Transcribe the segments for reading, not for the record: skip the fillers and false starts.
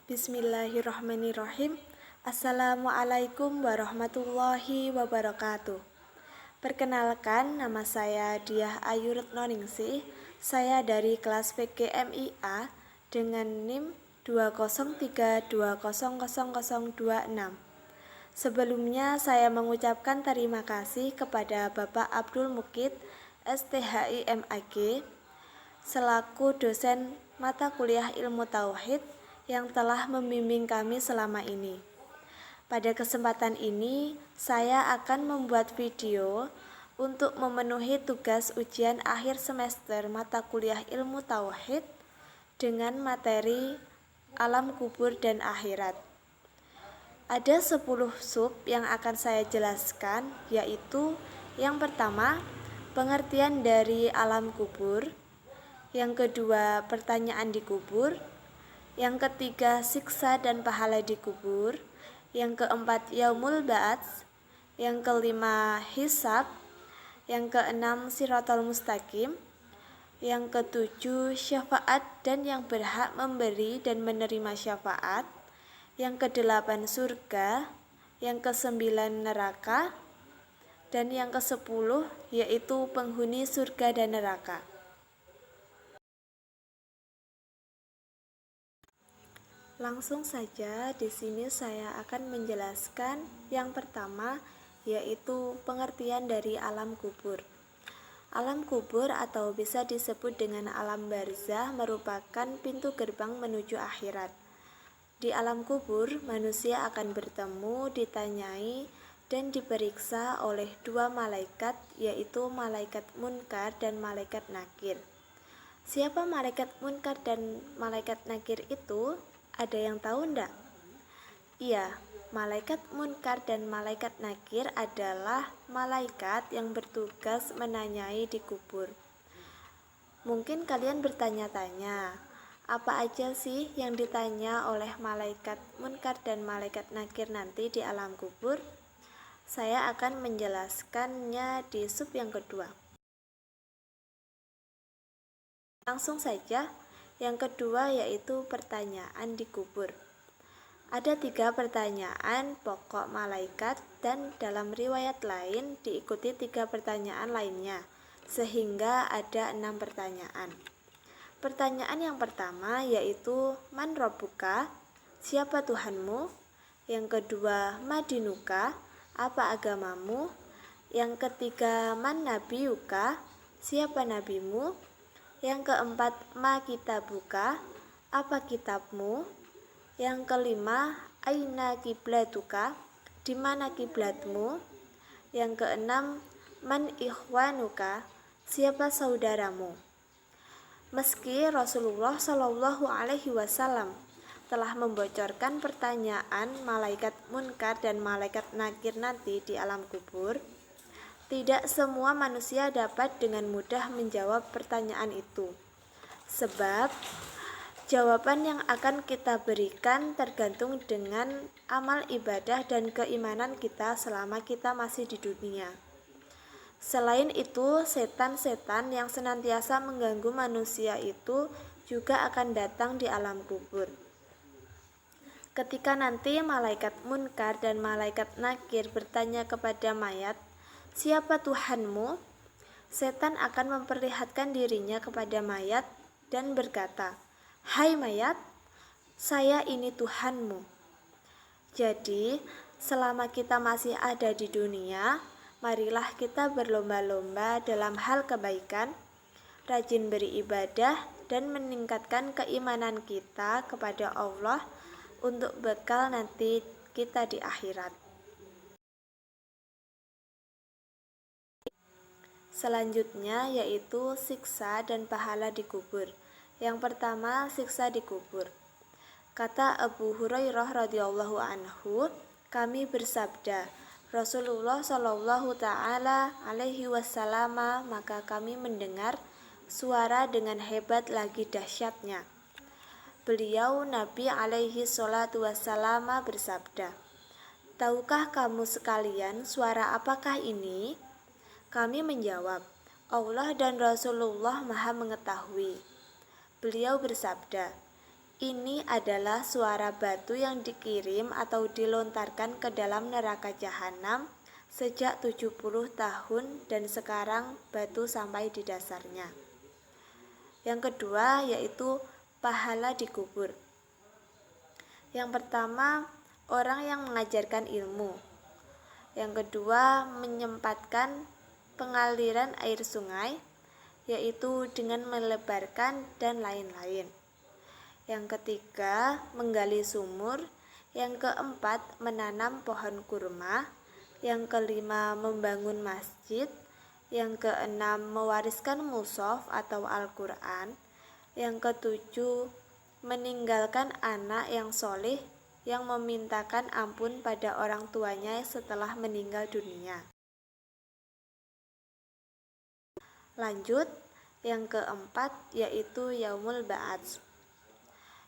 Bismillahirrahmanirrahim. Assalamualaikum warahmatullahi wabarakatuh. Perkenalkan, nama saya Diah Ayu Retnoningsih. Saya dari kelas PGMIA dengan NIM 203200026. Sebelumnya saya mengucapkan terima kasih kepada Bapak Abdul Mukid STHI MAG selaku dosen mata kuliah Ilmu Tauhid yang telah membimbing kami selama ini. Pada kesempatan ini, saya akan membuat video untuk memenuhi tugas ujian akhir semester mata kuliah Ilmu Tauhid dengan materi alam kubur dan akhirat. Ada 10 sub yang akan saya jelaskan, yaitu yang pertama, pengertian dari alam kubur, yang kedua, pertanyaan di kubur, yang ketiga, siksa dan pahala di kubur, yang keempat, yaumul ba'ats, yang kelima, hisab, yang keenam, siratal mustaqim, yang ketujuh, syafaat dan yang berhak memberi dan menerima syafaat, yang kedelapan, surga, yang kesembilan, neraka, dan yang kesepuluh yaitu penghuni surga dan neraka. Langsung saja di sini saya akan menjelaskan yang pertama, yaitu pengertian dari alam kubur. Alam kubur atau bisa disebut dengan alam barzah merupakan pintu gerbang menuju akhirat. Di alam kubur, manusia akan bertemu, ditanyai, dan diperiksa oleh dua malaikat, yaitu malaikat munkar dan malaikat nakir. Siapa malaikat munkar dan malaikat nakir itu? Ada yang tahu enggak? Iya, malaikat munkar dan malaikat nakir adalah malaikat yang bertugas menanyai di kubur. Mungkin kalian bertanya-tanya, apa aja sih yang ditanya oleh malaikat munkar dan malaikat nakir nanti di alam kubur? Saya akan menjelaskannya di sub yang kedua. Langsung saja. Yang kedua yaitu pertanyaan di kubur. Ada 3 pertanyaan pokok malaikat dan dalam riwayat lain diikuti 3 pertanyaan lainnya, sehingga ada 6 pertanyaan. Pertanyaan yang pertama yaitu man rabbuka, siapa Tuhanmu? Yang kedua, madinuka, apa agamamu? Yang ketiga, man nabiyuka, siapa nabimu? Yang keempat, ma kitabuka, apa kitabmu? Yang kelima, aina kiblatuka, di mana kiblatmu? Yang keenam, man ikhwanuka, siapa saudaramu? Meski Rasulullah Shallallahu Alaihi Wasallam telah membocorkan pertanyaan malaikat munkar dan malaikat nakir nanti di alam kubur, tidak semua manusia dapat dengan mudah menjawab pertanyaan itu. Sebab jawaban yang akan kita berikan tergantung dengan amal ibadah dan keimanan kita selama kita masih di dunia. Selain itu, setan-setan yang senantiasa mengganggu manusia itu juga akan datang di alam kubur. Ketika nanti malaikat munkar dan malaikat nakir bertanya kepada mayat, siapa Tuhanmu? Setan akan memperlihatkan dirinya kepada mayat dan berkata, hai mayat, saya ini Tuhanmu. Jadi, selama kita masih ada di dunia, marilah kita berlomba-lomba dalam hal kebaikan, rajin beribadah, dan meningkatkan keimanan kita kepada Allah untuk bekal nanti kita di akhirat. Selanjutnya yaitu siksa dan pahala di kubur. Yang pertama, siksa di kubur. Kata Abu Hurairah radhiyallahu anhu, kami bersabda, Rasulullah Shallallahu taala alaihi wasallam, maka kami mendengar suara dengan hebat lagi dahsyatnya. Beliau Nabi alaihi salatu wasallam bersabda, tahukah kamu sekalian suara apakah ini? Kami menjawab, Allah dan Rasulullah Maha mengetahui. Beliau bersabda, Ini adalah suara batu yang dikirim atau dilontarkan ke dalam neraka jahanam sejak 70 tahun dan sekarang batu sampai di dasarnya. Yang kedua yaitu pahala dikubur. Yang pertama, orang yang mengajarkan ilmu. Yang kedua, menyempatkan pengaliran air sungai, yaitu dengan melebarkan dan lain-lain. Yang ketiga, menggali sumur. Yang keempat, menanam pohon kurma. Yang kelima, membangun masjid. Yang keenam, mewariskan mushaf atau Al-Quran. Yang ketujuh, meninggalkan anak yang soleh yang memintakan ampun pada orang tuanya setelah meninggal dunia. Lanjut, yang keempat yaitu Yaumul Ba'ats.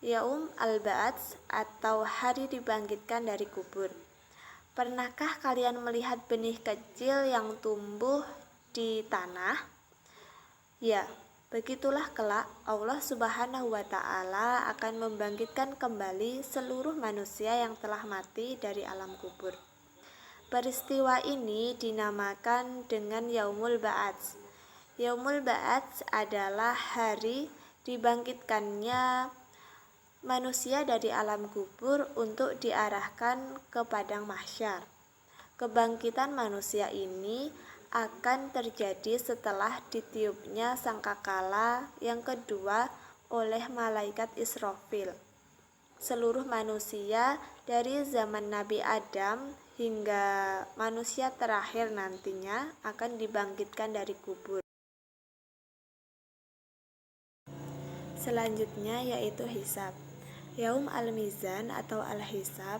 Yaum al-Ba'ats atau hari dibangkitkan dari kubur. Pernahkah kalian melihat benih kecil yang tumbuh di tanah? Ya, begitulah kelak Allah Subhanahu wa Ta'ala akan membangkitkan kembali seluruh manusia yang telah mati dari alam kubur. Peristiwa ini dinamakan dengan Yaumul Ba'ats. Yaumul Ba'ats adalah hari dibangkitkannya manusia dari alam kubur untuk diarahkan ke padang mahsyar. Kebangkitan manusia ini akan terjadi setelah ditiupnya sangkakala yang kedua oleh malaikat Israfil. Seluruh manusia dari zaman Nabi Adam hingga manusia terakhir nantinya akan dibangkitkan dari kubur. Selanjutnya yaitu hisab. Yaum al-Mizan atau al-Hisab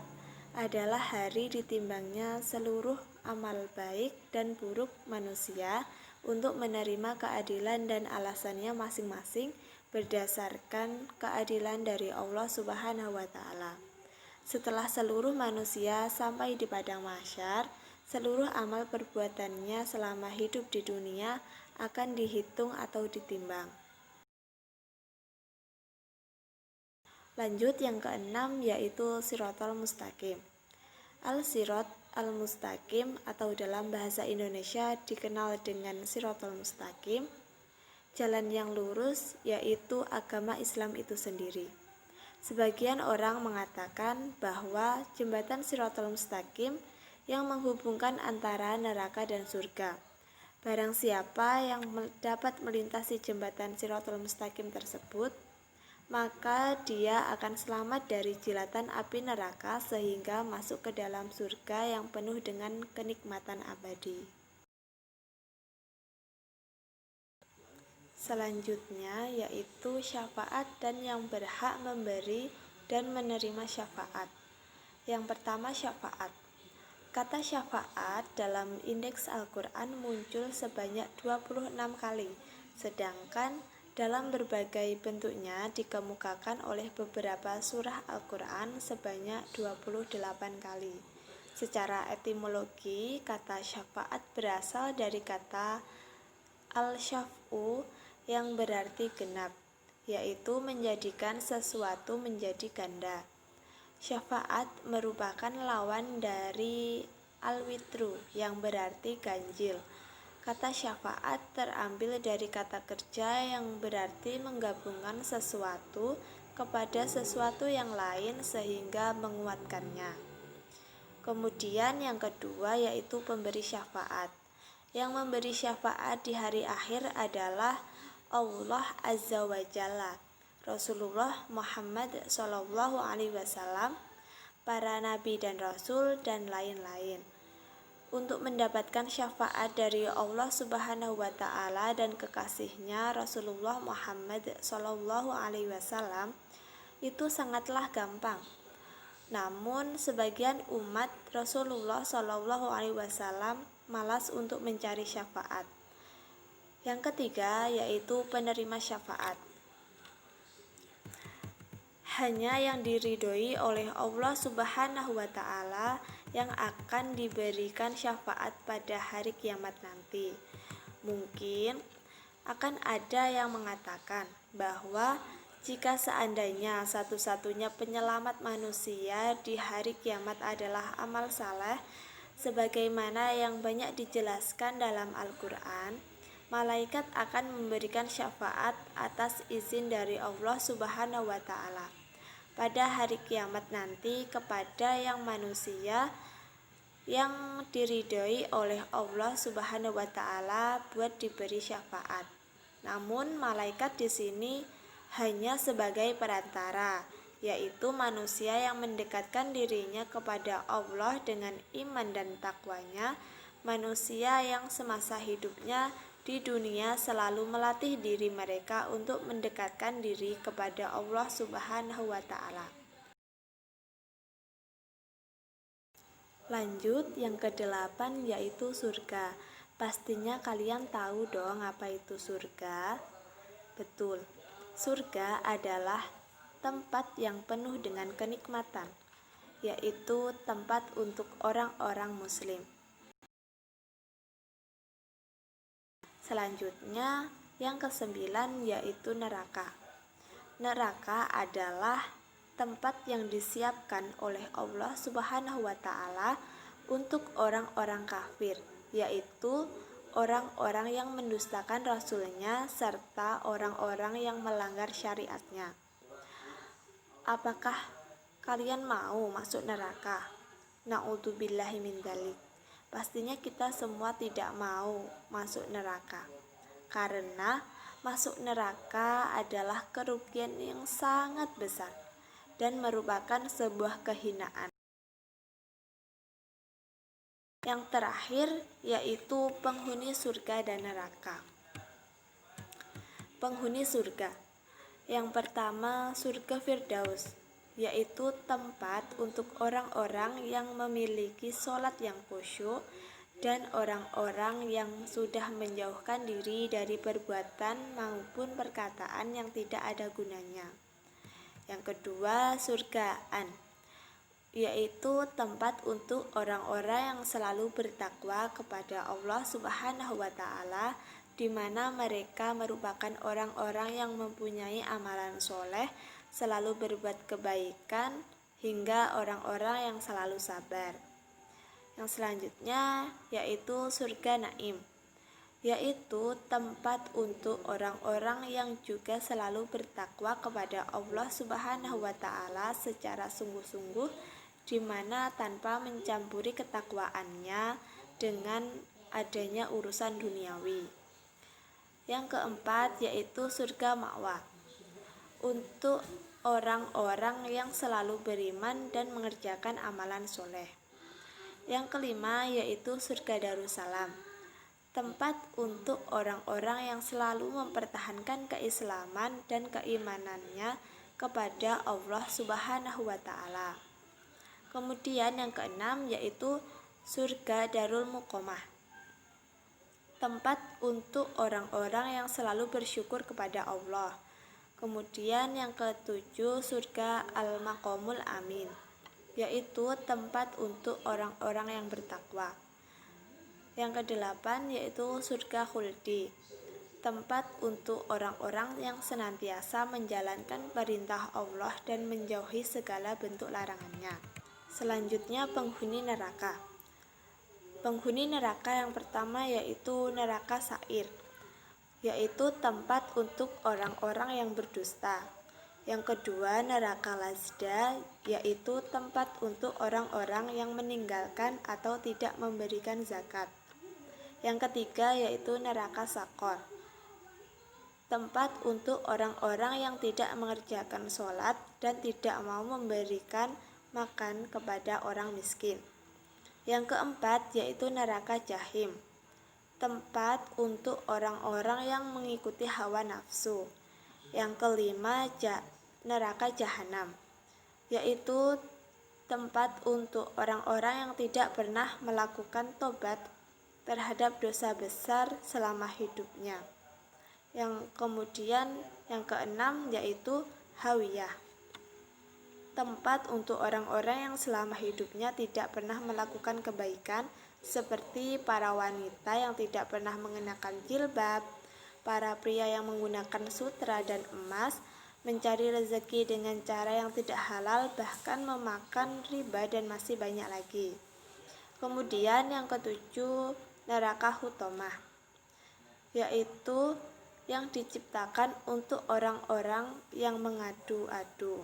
adalah hari ditimbangnya seluruh amal baik dan buruk manusia untuk menerima keadilan dan alasannya masing-masing berdasarkan keadilan dari Allah Subhanahu wa Ta'ala. Setelah seluruh manusia sampai di padang mahsyar, seluruh amal perbuatannya selama hidup di dunia akan dihitung atau ditimbang. Lanjut yang keenam yaitu Siratal Mustaqim. Al-Sirat al-Mustaqim atau dalam bahasa Indonesia dikenal dengan Siratal Mustaqim, jalan yang lurus yaitu agama Islam itu sendiri. Sebagian orang mengatakan bahwa jembatan Siratal Mustaqim yang menghubungkan antara neraka dan surga. Barang siapa yang dapat melintasi jembatan Siratal Mustaqim tersebut, maka dia akan selamat dari jilatan api neraka sehingga masuk ke dalam surga yang penuh dengan kenikmatan abadi. Selanjutnya yaitu syafaat dan yang berhak memberi dan menerima syafaat. Yang pertama syafaat. Kata syafaat dalam indeks Al-Quran muncul sebanyak 26 kali, sedangkan dalam berbagai bentuknya dikemukakan oleh beberapa surah Al-Quran sebanyak 28 kali. Secara etimologi, kata syafaat berasal dari kata al-syaf'u yang berarti genap, yaitu menjadikan sesuatu menjadi ganda. Syafaat merupakan lawan dari al-witru yang berarti ganjil. Kata syafaat terambil dari kata kerja yang berarti menggabungkan sesuatu kepada sesuatu yang lain sehingga menguatkannya. Kemudian yang kedua yaitu pemberi syafaat. Yang memberi syafaat di hari akhir adalah Allah Azza wa Jalla, Rasulullah Muhammad SAW, para nabi dan rasul dan lain-lain. Untuk mendapatkan syafaat dari Allah Subhanahu wa Ta'ala dan kekasihnya Rasulullah Muhammad SAW itu sangatlah gampang. Namun sebagian umat Rasulullah SAW malas untuk mencari syafaat. Yang ketiga yaitu penerima syafaat. Hanya yang diridhoi oleh Allah Subhanahu wa Ta'ala yang akan diberikan syafaat pada hari kiamat nanti. Mungkin akan ada yang mengatakan bahwa Jika seandainya satu-satunya penyelamat manusia di hari kiamat adalah amal saleh, sebagaimana yang banyak dijelaskan dalam Al-Quran, malaikat akan memberikan syafaat atas izin dari Allah Subhanahu wa Ta'ala pada hari kiamat nanti kepada yang manusia yang diridhoi oleh Allah Subhanahu wa Ta'ala buat diberi syafaat. Namun malaikat di sini hanya sebagai perantara, yaitu manusia yang mendekatkan dirinya kepada Allah dengan iman dan takwanya, manusia yang semasa hidupnya di dunia selalu melatih diri mereka untuk mendekatkan diri kepada Allah Subhanahu wa Ta'ala. Lanjut, yang ke-8 yaitu surga. Pastinya kalian tahu dong apa itu surga? Betul, surga adalah tempat yang penuh dengan kenikmatan, yaitu tempat untuk orang-orang muslim. Selanjutnya, yang ke-9 yaitu neraka. Neraka adalah tempat yang disiapkan oleh Allah Subhanahu wa Ta'ala untuk orang-orang kafir, yaitu orang-orang yang mendustakan Rasul-Nya serta orang-orang yang melanggar syariatnya. Apakah kalian mau masuk neraka? Na'udzubillahi min dzalik. Pastinya kita semua tidak mau masuk neraka, karena masuk neraka adalah kerugian yang sangat besar dan merupakan sebuah kehinaan. Yang terakhir yaitu penghuni surga dan neraka. Penghuni surga. Yang pertama, surga Firdaus, yaitu tempat untuk orang-orang yang memiliki sholat yang khusyuk dan orang-orang yang sudah menjauhkan diri dari perbuatan maupun perkataan yang tidak ada gunanya. Yang kedua, surga An, yaitu tempat untuk orang-orang yang selalu bertakwa kepada Allah Subhanahu wa Ta'ala, di mana mereka merupakan orang-orang yang mempunyai amalan soleh, selalu berbuat kebaikan, hingga orang-orang yang selalu sabar. Yang selanjutnya yaitu surga Naim, yaitu tempat untuk orang-orang yang juga selalu bertakwa kepada Allah Subhanahu wa Ta'ala secara sungguh-sungguh, di mana tanpa mencampuri ketakwaannya dengan adanya urusan duniawi. Yang keempat yaitu surga Ma'wa, untuk orang-orang yang selalu beriman dan mengerjakan amalan soleh. Yang kelima yaitu surga Darussalam, tempat untuk orang-orang yang selalu mempertahankan keislaman dan keimanannya kepada Allah Subhanahu wa Ta'ala. Kemudian yang keenam yaitu surga Darul Muqamah, tempat untuk orang-orang yang selalu bersyukur kepada Allah. Kemudian yang ketujuh surga Al-Maqamul Amin, yaitu tempat untuk orang-orang yang bertakwa. Yang kedelapan yaitu surga Khuldi, tempat untuk orang-orang yang senantiasa menjalankan perintah Allah dan menjauhi segala bentuk larangannya. Selanjutnya penghuni neraka. Penghuni neraka yang pertama yaitu neraka Sa'ir, yaitu tempat untuk orang-orang yang berdusta. Yang kedua neraka Lazda, yaitu tempat untuk orang-orang yang meninggalkan atau tidak memberikan zakat. Yang ketiga yaitu neraka Sakor, tempat untuk orang-orang yang tidak mengerjakan sholat dan tidak mau memberikan makan kepada orang miskin. Yang keempat yaitu neraka Jahim, tempat untuk orang-orang yang mengikuti hawa nafsu. Yang kelima neraka Jahanam, yaitu tempat untuk orang-orang yang tidak pernah melakukan tobat terhadap dosa besar selama hidupnya. Yang kemudian yang keenam yaitu Hawiyah, tempat untuk orang-orang yang selama hidupnya tidak pernah melakukan kebaikan, seperti para wanita yang tidak pernah mengenakan jilbab, para pria yang menggunakan sutra dan emas, mencari rezeki dengan cara yang tidak halal, bahkan memakan riba dan masih banyak lagi. Kemudian yang ketujuh, neraka hutomah, yaitu yang diciptakan untuk orang-orang yang mengadu-adu.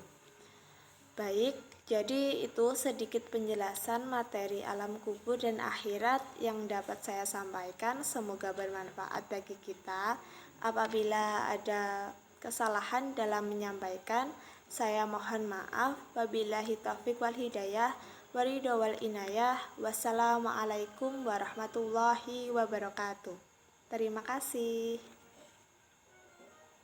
Baik, jadi itu sedikit penjelasan materi alam kubur dan akhirat yang dapat saya sampaikan. Semoga bermanfaat bagi kita. Apabila ada kesalahan dalam menyampaikan, saya mohon maaf. Wabillahi taufiq wal hidayah, waridho wal inayah. Wassalamualaikum warahmatullahi wabarakatuh. Terima kasih.